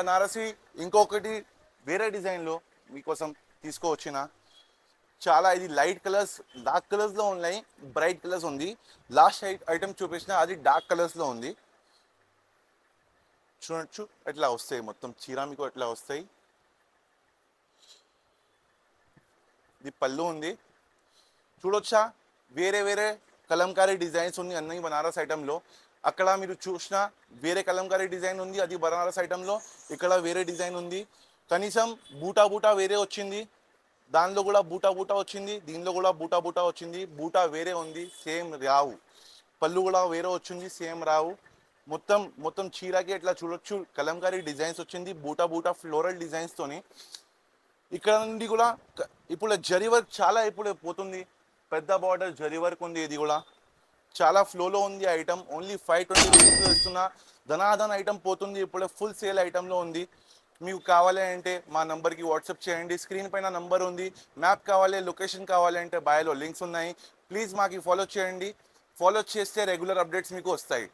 బనారసి ఇంకొకటి వేరే డిజైన్లో మీకోసం తీసుకువచ్చిన. చాలా ఇది లైట్ కలర్స్, డార్క్ కలర్స్లో ఉన్నాయి, బ్రైట్ కలర్స్ ఉంది. లాస్ట్ ఐటమ్ చూపించిన అది డార్క్ కలర్స్లో ఉంది. చూడొచ్చు ఎట్లా వస్తాయి, మొత్తం చీర మీకు ఎట్లా వస్తాయి. ఇది పళ్ళు ఉంది, చూడొచ్చా. వేరే వేరే కలంకారీ డిజైన్స్ ఉంది అన్ని బనారస్ ఐటెంలో. అక్కడ మీరు చూసిన వేరే కలంకారీ డిజైన్ ఉంది, అది బనారస్ ఐటెంలో. ఇక్కడ వేరే డిజైన్ ఉంది. కనీసం బూటా బూటా వేరే వచ్చింది, దానిలో కూడా బూటా బూటా వచ్చింది, దీనిలో కూడా బూటా బూటా వచ్చింది. బూటా వేరే ఉంది, సేమ్ రావు. పళ్ళు కూడా వేరే వచ్చింది, సేమ్ రావు. మొత్తం మొత్తం చీరకి ఎట్లా చూడొచ్చు కలంకారీ డిజైన్స్ వచ్చింది, బూటా బూటా ఫ్లోరల్ డిజైన్స్తోని. ఇక్కడ నుండి కూడా ఇప్పుడు జరీ వర్క్ చాలా ఇప్పుడు పోతుంది, పెద్ద బార్డర్ జరీ వర్క్ ఉంది. ఇది కూడా చాలా ఫ్లోలో ఉంది ఐటమ్. ఓన్లీ 520 రూపీస్లో ఇస్తున్నా. ధనాధన్ ఐటమ్ పోతుంది, ఇప్పుడే ఫుల్ సేల్ ఐటంలో ఉంది. మీకు కావాలి అంటే మా నంబర్కి వాట్సాప్ చేయండి, స్క్రీన్ పైన నంబర్ ఉంది. మ్యాప్ కావాలి, లొకేషన్ కావాలి అంటే బయోలో లింక్స్ ఉన్నాయి. ప్లీజ్ మాకు ఫాలో చేయండి. ఫాలో చేస్తే రెగ్యులర్ అప్డేట్స్ మీకు వస్తాయి.